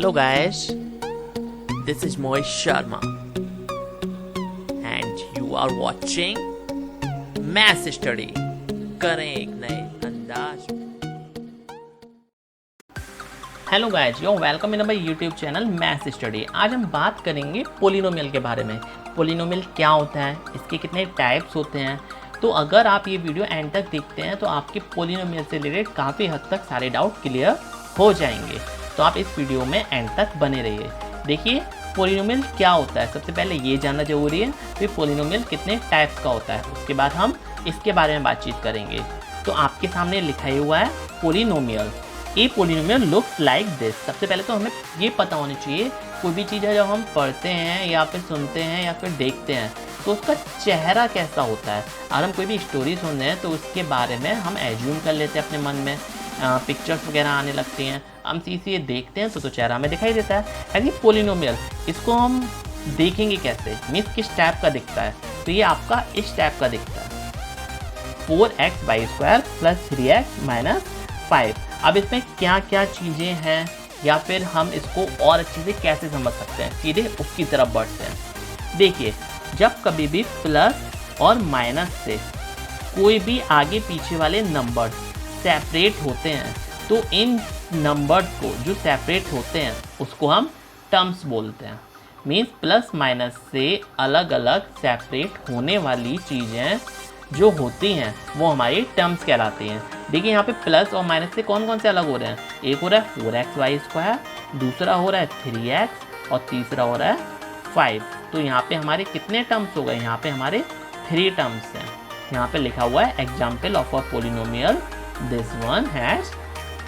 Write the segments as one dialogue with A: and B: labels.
A: Hello guys, this is Mohit Sharma and you are watching Math Study. करें एक नए अंदाज में। Hello guys, yo welcome in my YouTube channel math study. आज हम बात करेंगे पोलिनोमियल के बारे में। पोलिनोमियल क्या होता है, इसके कितने टाइप्स होते हैं। तो अगर आप ये वीडियो एंड तक देखते हैं तो आपके पोलिनोमियल से रिलेटेड काफ़ी हद तक सारे डाउट क्लियर हो जाएंगे। तो आप इस वीडियो में एंड तक बने रहिए। देखिए पोलिनोमियल क्या होता है, सबसे पहले ये जानना जरूरी है। फिर पोलिनोमियल कितने टाइप्स का होता है, उसके बाद हम इसके बारे में बातचीत करेंगे। तो आपके सामने लिखा हुआ है polynomial. A polynomial looks like this. सबसे पहले तो हमें ये पता होना चाहिए, कोई भी चीज़ है जब हम पढ़ते हैं या फिर सुनते हैं या फिर देखते हैं तो उसका चेहरा कैसा होता है। अगर हम कोई भी स्टोरी सुन रहे हैं तो उसके बारे में हम एज्यूम कर लेते हैं अपने मन में, पिक्चर्स वगैरह आने लगती हैं, हम सीधे चेहरा तो चेहरा हमें दिखाई देता है। ऐसे पोलिनोमियल इसको हम देखेंगे कैसे, मीन्स किस टाइप का दिखता है। तो ये आपका इस टाइप का दिखता है, 4x² + 3x - 5। अब इसमें क्या क्या चीज़ें हैं या फिर हम इसको और अच्छे से कैसे समझ सकते हैं, सीधे उसकी तरफ बढ़ते हैं। देखिए जब कभी भी प्लस और माइनस से कोई भी आगे पीछे वाले नंबर सेपरेट होते हैं तो इन नंबर्स को जो सेपरेट होते हैं उसको हम टर्म्स बोलते हैं। मीन्स प्लस माइनस से अलग अलग सेपरेट होने वाली चीज़ें जो होती हैं वो हमारी टर्म्स कहलाती हैं। देखिए यहाँ पे प्लस और माइनस से कौन कौन से अलग हो रहे हैं। एक हो रहा है 4xy², दूसरा हो रहा है 3x और तीसरा हो रहा है 5। तो यहाँ पे हमारे कितने टर्म्स हो गए, यहाँ पे हमारे 3 टर्म्स हैं। यहाँ पे लिखा हुआ है example of a polynomial, this one has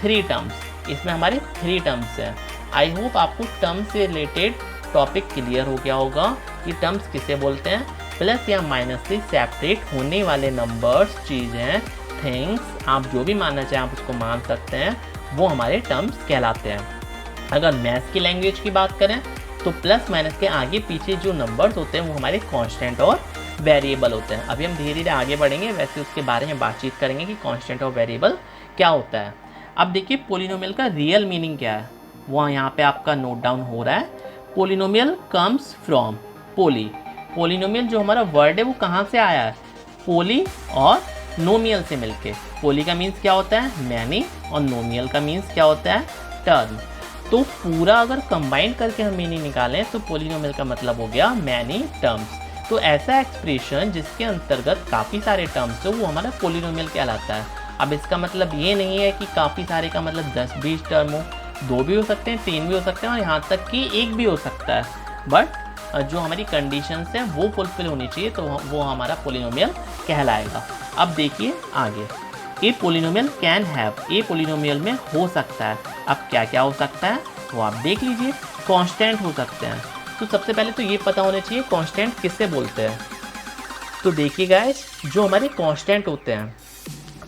A: 3 terms. इसमें हमारे 3 टर्म्स हैं। आई होप आपको टर्म्स से रिलेटेड टॉपिक क्लियर हो गया होगा कि टर्म्स किसे बोलते हैं। प्लस या माइनस से सेपरेट होने वाले नंबर्स, चीज़ें, थिंग्स, आप जो भी मानना चाहें आप उसको मान सकते हैं, वो हमारे टर्म्स कहलाते हैं। अगर मैथ्स की लैंग्वेज की बात करें तो प्लस माइनस के आगे पीछे जो नंबर्स होते हैं वो हमारे कांस्टेंट और वेरिएबल होते हैं। अभी हम धीरे धीरे आगे बढ़ेंगे, वैसे उसके बारे में बातचीत करेंगे कि कांस्टेंट और वेरिएबल क्या होता है। अब देखिए पोलिनोमियल का रियल मीनिंग क्या है, वो यहाँ पे आपका नोट डाउन हो रहा है। Polynomial comes from poly. Polynomial जो हमारा वर्ड है वो कहाँ से आया है, पोली और नोमियल से मिलके। पोली का मीन्स क्या होता है, मैनी, और नोमियल का मीन्स क्या होता है, टर्म। तो पूरा अगर कंबाइन करके हम मीनिंग निकालें तो पोलिनोमियल का मतलब हो गया मैनी टर्म्स। तो ऐसा एक्सप्रेशन जिसके अंतर्गत काफ़ी सारे टर्म्स हो वो हमारा पोलिनोमियल कहलाता है। अब इसका मतलब ये नहीं है कि काफ़ी सारे का मतलब 10-20 टर्म हो, 2 भी हो सकते हैं, 3 भी हो सकते हैं और यहाँ तक कि 1 भी हो सकता है। बट जो हमारी कंडीशंस हैं वो फुलफिल होनी चाहिए तो वो हमारा पोलिनोमियल कहलाएगा। अब देखिए आगे, a polynomial can have. A polynomial में हो सकता है। अब क्या क्या हो सकता है वो आप देख लीजिए। कांस्टेंट हो सकते हैं। तो सबसे पहले तो ये पता होना चाहिए कांस्टेंट किससे बोलते हैं। तो देखिए गाइस, जो हमारे कांस्टेंट होते हैं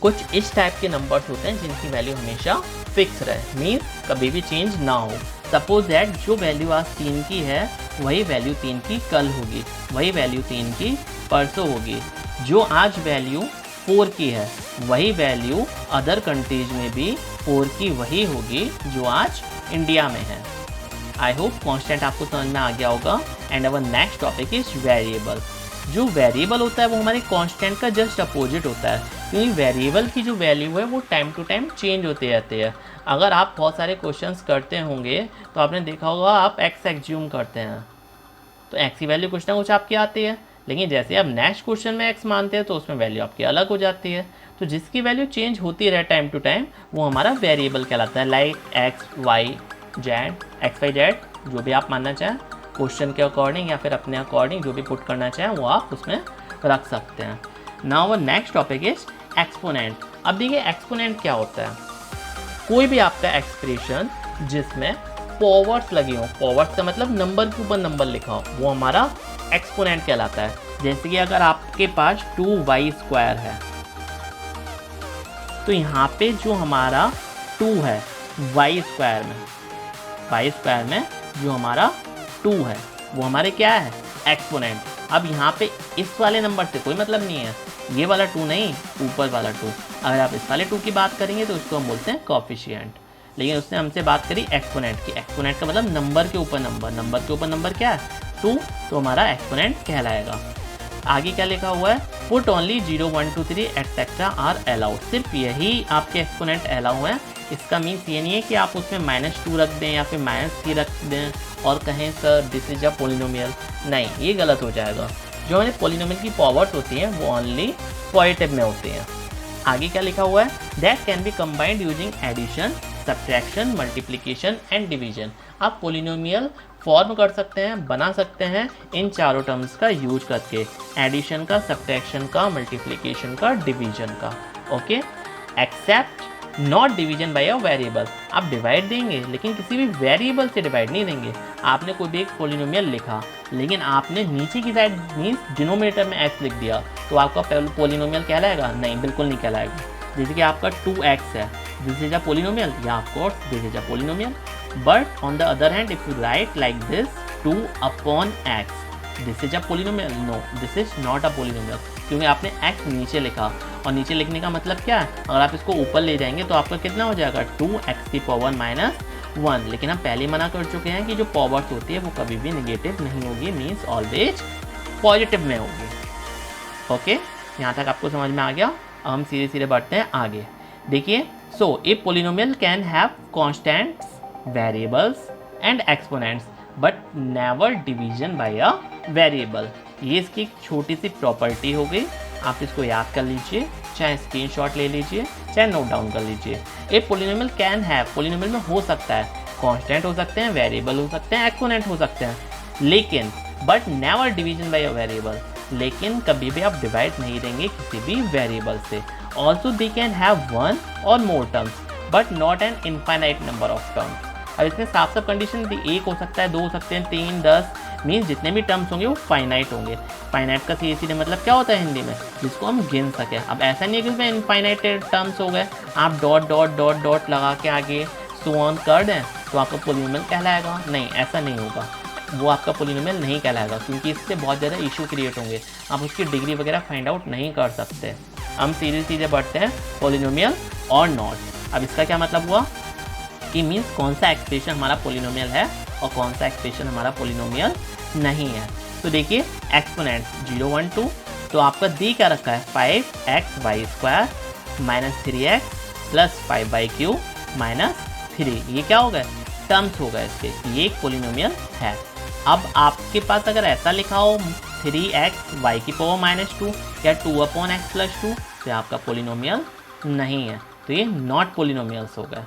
A: कुछ इस टाइप के नंबर्स होते हैं जिनकी वैल्यू हमेशा फिक्स रहे, मीन्स कभी भी चेंज ना हो। सपोज दैट जो वैल्यू आज 3 की है वही वैल्यू 3 की कल होगी, वही वैल्यू 3 की परसों होगी। जो आज वैल्यू 4 की है वही वैल्यू अदर कंट्रीज में भी 4 की वही होगी जो आज इंडिया में है। आई होप कांस्टेंट आपको समझ में आ गया होगा। And our next topic is variable. जो वेरिएबल होता है वो हमारे कांस्टेंट का जस्ट अपोजिट होता है, क्योंकि वेरिएबल की जो वैल्यू है वो टाइम टू टाइम चेंज होते रहते हैं। अगर आप बहुत सारे क्वेश्चंस करते होंगे तो आपने देखा होगा आप एक्स एज्यूम करते हैं तो एक्स की वैल्यू कुछ ना कुछ आपकी आती है, लेकिन जैसे आप नेक्स्ट क्वेश्चन में एक्स मानते हैं तो उसमें वैल्यू आपकी अलग हो जाती है। तो जिसकी वैल्यू चेंज होती रहे टाइम टू टाइम वो हमारा वेरिएबल कहलाता है। लाइक एक्स वाई जेड जो भी आप मानना चाहें, क्वेश्चन के अकॉर्डिंग या फिर अपने अकॉर्डिंग जो भी पुट करना चाहें वो आप उसमें रख सकते हैं। Now our next topic is exponent. अब देखिए एक्सपोनेंट क्या होता है, कोई भी आपका एक्सप्रेशन जिसमें पावर्स लगी हो, पावर्स का मतलब नंबर के ऊपर नंबर लिखा हो, वो हमारा एक्सपोनेंट कहलाता है। जैसे कि अगर आपके पास 2y² है तो यहाँ पे जो हमारा 2 है y² में जो हमारा 2 है वो हमारे क्या है, एक्सपोनेंट। अब यहाँ पे इस वाले नंबर से कोई मतलब नहीं है, ये वाला 2 नहीं, ऊपर वाला 2। अगर आप इस वाले 2 की बात करेंगे तो उसको हम बोलते हैं कोएफिशिएंट। लेकिन उसने हमसे बात करी एक्सपोनेंट की। एक्सपोनेंट का मतलब नंबर के ऊपर नंबर, नंबर के ऊपर नंबर क्या है 2, तो हमारा एक्सपोनेंट कहलाएगा। आगे क्या लिखा हुआ है, put only 0 1 2 3 etcetera are allowed, सिर्फ यही आपके एक्सपोनेंट अलाउ है। इसका मीन्स ये नहीं है कि आप उसमें -2 रख दें या फिर -3 रख दें और कहें sir this is a polynomial, नहीं, ये गलत हो जाएगा। जो हमारे पोलिनोमियल की पावर्स होती हैं वो ओनली पॉजिटिव में होती हैं। आगे क्या लिखा हुआ है, that can be combined using addition, subtraction, multiplication and division. आप पोलिनोमियल फॉर्म कर सकते हैं, बना सकते हैं इन चारों टर्म्स का यूज करके, एडिशन का, सब्ट्रैक्शन का, मल्टीप्लिकेशन का, डिवीजन का। Okay, except not division by a variable. आप डिवाइड देंगे लेकिन किसी भी वेरिएबल से डिवाइड नहीं देंगे। आपने कोई भी एक पोलिनोमियल लिखा लेकिन आपने नीचे की साइड मीन्स डिनोमिनेटर में x लिख दिया, तो आपका पोलिनोमियल कहलाएगा? नहीं, बिल्कुल नहीं कहलाएगा। जैसे कि आपका 2x है, दिस इज अ पोलिनोमियल, या of course this is a polynomial. But on the other hand if you write like this 2/x, this is a polynomial, no this is not a polynomial, क्योंकि आपने x नीचे लिखा, और नीचे लिखने का मतलब क्या है, अगर आप इसको ऊपर ले जाएंगे तो आपका कितना हो जाएगा 2x⁻⁻1। लेकिन हम पहले मना कर चुके हैं कि जो पावर्स होती है वो कभी भी नेगेटिव नहीं होगी, मीन्स ऑलवेज पॉजिटिव में होगी। ओके, यहाँ तक आपको समझ में आ गया। अब हम सीधे सीधे बढ़ते हैं आगे। देखिए, so a polynomial can have constants, variables and exponents but never division by a variable. ये इसकी एक छोटी सी प्रॉपर्टी हो गई, आप इसको याद कर लीजिए, चाहे स्क्रीनशॉट ले लीजिए, चाहे नोट डाउन कर लीजिए। ए पोलिनोमियल कैन हैव, पोलिनोमियल में हो सकता है कांस्टेंट हो सकते हैं, वेरिएबल हो सकते हैं, एक्सपोनेंट हो सकते हैं, लेकिन but never division by a variable, लेकिन कभी भी आप डिवाइड नहीं देंगे किसी भी वेरिएबल से। Also they can have one और more terms but not an infinite number of terms. अब इसमें साफ साफ कंडीशन दी, एक हो सकता है, दो हो सकते हैं, 3, 10, मीन्स जितने भी टर्म्स होंगे वो फाइनाइट होंगे। फाइनाइट का सीधे सीधे मतलब क्या होता है हिंदी में, जिसको हम गिन सकें। अब ऐसा नहीं है कि उसमें इनफाइनाइट टर्म्स हो गए, आप डॉट डॉट डॉट डॉट लगा के आगे सो ऑन कर दें तो आपका पोलिनोमियल कहलाएगा? नहीं, ऐसा नहीं होगा, वो आपका पोलिनोमियल नहीं कहलाएगा, क्योंकि इससे बहुत ज़्यादा इशू क्रिएट होंगे, आप उसकी डिग्री वगैरह फाइंड आउट नहीं कर सकते। हम सीधे सीधे बढ़ते हैं पोलिनोमियल और नॉट। अब इसका क्या मतलब हुआ कि मीन्स कौन सा एक्सप्रेशन हमारा पोलिनोमियल है और कौन सा एक्सप्रेशन हमारा पोलिनोमियल नहीं है। तो देखिए, एक्सपोनेंट 0 1 2, तो आपका दी क्या रखा है 5x² - 3x + 5y³ - 3। ये क्या हो गए, टर्म्स हो गए इसके, ये एक पोलिनोमियल है। अब आपके पास अगर ऐसा लिखा हो 3xy⁻² या 2/x + 2, तो आपका पोलिनोमियल नहीं है, तो ये नॉट पोलिनोमियल्स हो गए।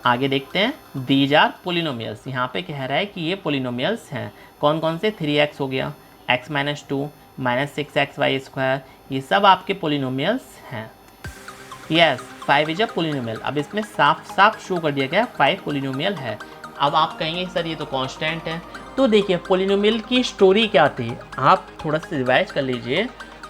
A: आगे देखते हैं, दीज आर पोलिनोमियल्स। यहाँ पे कह रहा है कि ये पोलिनोमियल्स हैं, कौन कौन से, 3x हो गया, x - 2 -6xy², ये सब आपके पोलिनोमियल्स हैं। Yes, 5 is a polynomial. अब इसमें साफ साफ शो कर दिया गया 5 पोलिनोमियल है। अब आप कहेंगे सर ये तो कांस्टेंट है, तो देखिए पोलिनोमियल की स्टोरी क्या थी, आप थोड़ा सा रिवाइज कर लीजिए।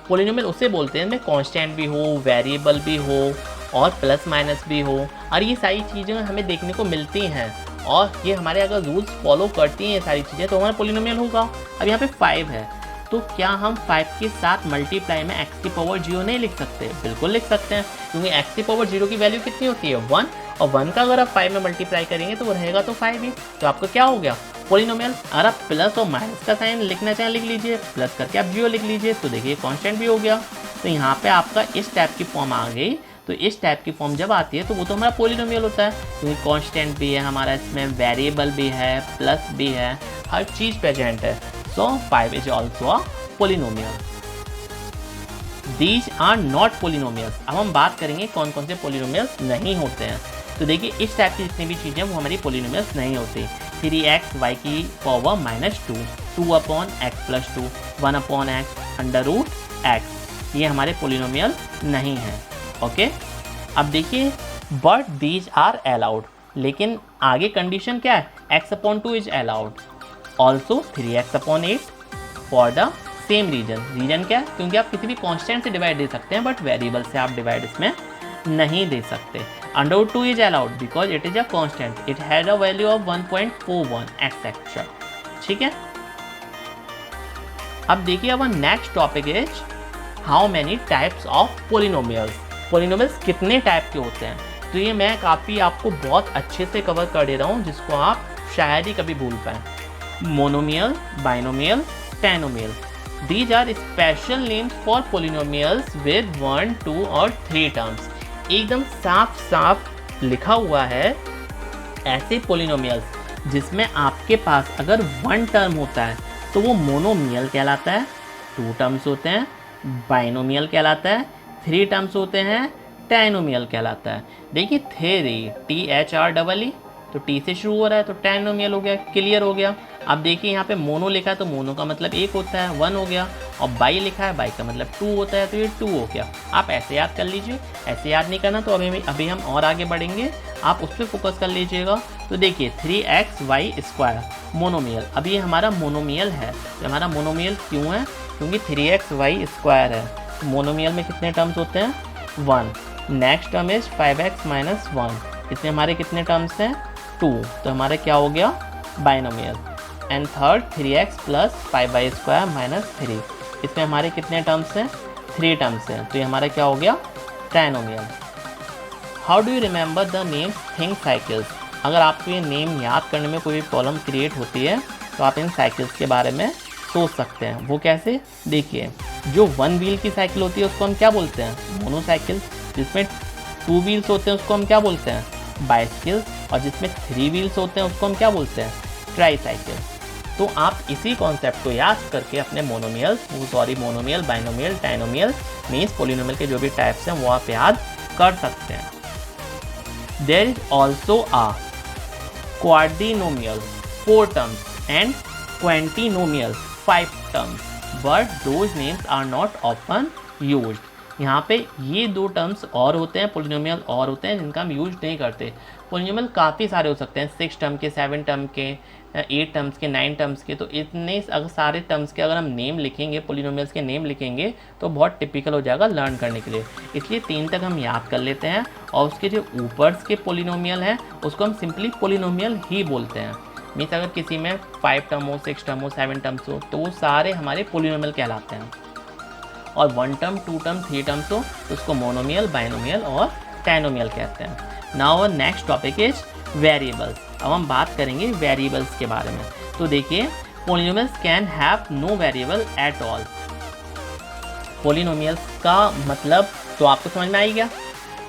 A: पोलिनोमियल उसे बोलते हैं जिसमें कांस्टेंट भी हो, वेरिएबल भी हो और प्लस माइनस भी हो, और ये सारी चीज़ें हमें देखने को मिलती हैं, और ये हमारे अगर रूल्स फॉलो करती हैं ये सारी चीज़ें तो हमारा पोलिनोमियल होगा। अब यहाँ पे 5 है, तो क्या हम 5 के साथ मल्टीप्लाई में x⁻0 नहीं लिख सकते? बिल्कुल लिख सकते हैं, क्योंकि x⁻0 की वैल्यू कितनी होती है 1, और 1 का अगर आप 5 में मल्टीप्लाई करेंगे तो वो रहेगा तो 5 ही, तो आपका क्या हो गया पोलिनोमियल। अगर आप प्लस और माइनस का साइन लिखना चाहें लिख लीजिए, प्लस करके आप 0 लिख लीजिए, तो देखिए कॉन्स्टेंट भी हो गया। तो यहाँ पर आपका इस टाइप की फॉर्म आ गई। तो इस टाइप की फॉर्म जब आती है तो वो तो हमारा पोलिनोमियल होता है, क्योंकि कांस्टेंट भी है हमारा, इसमें वेरिएबल भी है, प्लस भी है, हर चीज़ प्रेजेंट है। So 5 is also a polynomial. These are not polynomials. अब हम बात करेंगे कौन कौन से पोलिनोमियल्स नहीं होते हैं। तो देखिए, इस टाइप की जितनी भी चीज़ें वो हमारी पोलिनोमियल्स नहीं होती। 3xy⁻² 2/x + 2 1/x √x, ये हमारे पोलिनोमियल नहीं हैं। ओके, अब देखिए, बट दीज आर अलाउड, लेकिन आगे कंडीशन क्या है, x/2 is allowed, also 3x/8 for the same reason क्या है, क्योंकि आप किसी भी कांस्टेंट से डिवाइड दे सकते हैं बट वेरिएबल से आप डिवाइड इसमें नहीं दे सकते। √2 is allowed because it is a constant, it has a value of 1.41 etcetera. ठीक है, अब देखिए, अब next topic is how many types of polynomials. Polynomials कितने टाइप के होते हैं? तो ये मैं काफ़ी आपको बहुत अच्छे से कवर कर दे रहा हूँ, जिसको आप शायद ही कभी भूल पाएँ। Monomial, binomial, trinomial, these are special names for polynomials with 1, 2 और 3 टर्म्स। एकदम साफ साफ लिखा हुआ है ऐसे पोलिनोमियल्स जिसमें आपके पास अगर 1 टर्म होता है तो वो मोनोमियल कहलाता है, 2 टर्म्स होते हैं बाइनोमियल कहलाता है, 3 टर्म्स होते हैं ट्राइनोमियल कहलाता है। देखिए थेरी, THREE, तो टी से शुरू हो रहा है तो ट्राइनोमियल हो गया, क्लियर हो गया। अब देखिए यहाँ पे मोनो लिखा है तो मोनो का मतलब 1 होता है, 1 हो गया, और बाई लिखा है, बाई का मतलब 2 होता है, तो ये 2 हो गया। आप ऐसे याद कर लीजिए, ऐसे याद नहीं करना तो अभी हम और आगे बढ़ेंगे, आप उस पर फोकस कर लीजिएगा। तो देखिए 3xy² मोनोमियल, अब ये हमारा मोनोमियल है। तो हमारा मोनोमियल क्यों है? क्योंकि 3xy² है। तो मोनोमियल में कितने टर्म्स होते हैं? 1। नेक्स्ट टर्म इज 5x - 1, इसमें हमारे कितने टर्म्स हैं? 2, तो हमारा क्या हो गया? Binomial. And third 3x + 5y² - 3, इसमें हमारे कितने टर्म्स हैं? 3 टर्म्स हैं, तो ये हमारा क्या हो गया? Trinomial. How do you remember the name thing cycles? अगर आपको ये नेम याद करने में कोई प्रॉब्लम क्रिएट होती है तो आप इन साइकिल्स के बारे में सोच सकते हैं। वो कैसे? देखिए, जो 1 व्हील की साइकिल होती है उसको हम क्या बोलते हैं? मोनोसाइकिल। जिसमें 2 व्हील्स होते हैं उसको हम क्या बोलते हैं? बाइसिकल। और जिसमें 3 व्हील्स होते हैं उसको हम क्या बोलते हैं? ट्राईसाइकिल। तो आप इसी कॉन्सेप्ट को याद करके अपने monomial, binomial, trinomial means polynomial के जो भी टाइप्स हैं वो आप याद कर सकते हैं। There is also a quadrinomial 4 terms and quintinomial 5 terms, but those names are not often used. यहाँ पे ये 2 टर्म्स और होते हैं, पोलिनोमियल और होते हैं जिनका हम यूज नहीं करते। पोलिनोमियल काफ़ी सारे हो सकते हैं, 6 टर्म के, 7 टर्म के, 8 टर्म्स के, 9 टर्म्स के। तो इतने अगर सारे टर्म्स के अगर हम नेम लिखेंगे, पोलिनोमियल्स के नेम लिखेंगे तो बहुत टिपिकल हो जाएगा लर्न करने के लिए। इसलिए 3 तक हम याद कर लेते हैं, और उसके जो ऊपर के पोलिनोमियल हैं उसको हम सिंपली पोलिनोमियल ही बोलते हैं। मीन्स अगर किसी में 5 टर्म हो, 6 टर्म हो, 7 टर्म्स हो तो वो सारे हमारे पोलिनोमियल कहलाते हैं। और 1 टर्म, 2 टर्म, 3 टर्म्स हो तो उसको मोनोमियल, बाइनोमियल और ट्राइनोमियल कहते हैं। Now next topic is variables. अब हम बात करेंगे वेरिएबल्स के बारे में। तो देखिए, polynomials can have no variable at all. Polynomials का मतलब तो आपको समझ में आ ही गया।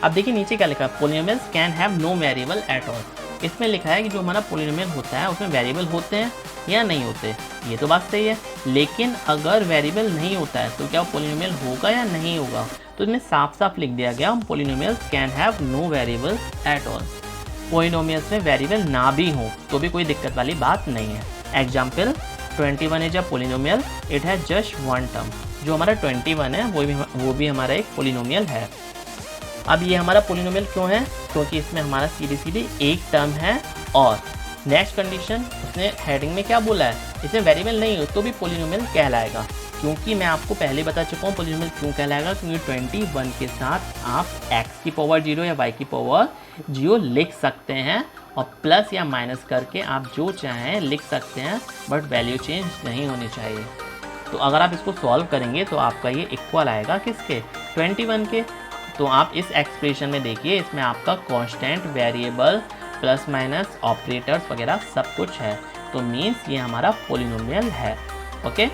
A: अब देखिए नीचे क्या लिखा है, polynomials can have no variable at all. इसमें लिखा है कि जो हमारा पोलिनोमियल होता है उसमें वेरिएबल होते हैं या नहीं होते। ये तो बात सही है, लेकिन अगर वेरिएबल नहीं होता है तो क्या वो पोलिनोमियल होगा या नहीं होगा? तो इसमें साफ साफ लिख दिया गया, polynomials can have no variable at all. Polynomials में वेरिएबल ना भी हो तो भी कोई दिक्कत वाली बात नहीं है। Example 21 is a polynomial, it has just 1 term. जो हमारा 21 है वो भी हमारा एक पोलिनोमियल है। अब ये हमारा पोलिनोमियल क्यों है? क्योंकि इसमें हमारा सीधी एक टर्म है। और नेक्स्ट कंडीशन उसने हेडिंग में क्या बोला है, इसमें वेरिएबल नहीं हो तो भी पोलिनोमियल कहलाएगा। क्योंकि मैं आपको पहले बता चुका हूँ पोलिनोमियल क्यों कहलाएगा, क्योंकि 21 के साथ आप x⁻0 या y⁻0 लिख सकते हैं, और प्लस या माइनस करके आप जो चाहें लिख सकते हैं, बट वैल्यू चेंज नहीं होनी चाहिए। तो अगर आप इसको सॉल्व करेंगे तो आपका ये इक्वल आएगा किसके? 21 के। तो आप इस एक्सप्रेशन में देखिए, इसमें आपका constant, variable, plus minus, operators वगैरह सब कुछ है। तो मीन्स ये हमारा पोलिनोमियल है। ओके।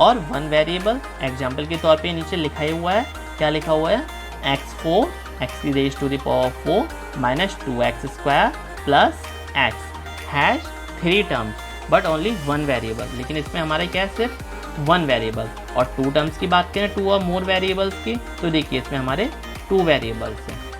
A: और 1 वेरिएबल एग्जाम्पल के तौर पे नीचे लिखा ही हुआ है, क्या लिखा हुआ है? x4 x⁻⁴ - 2x² + x has 3 terms but only 1 variable. लेकिन इसमें हमारे क्या है? सिर्फ 1 वेरिएबल। और 2 टर्म्स की बात करें, 2 और मोर वेरिएबल्स की, तो देखिए इसमें हमारे 2 वेरिएबल्स हैं।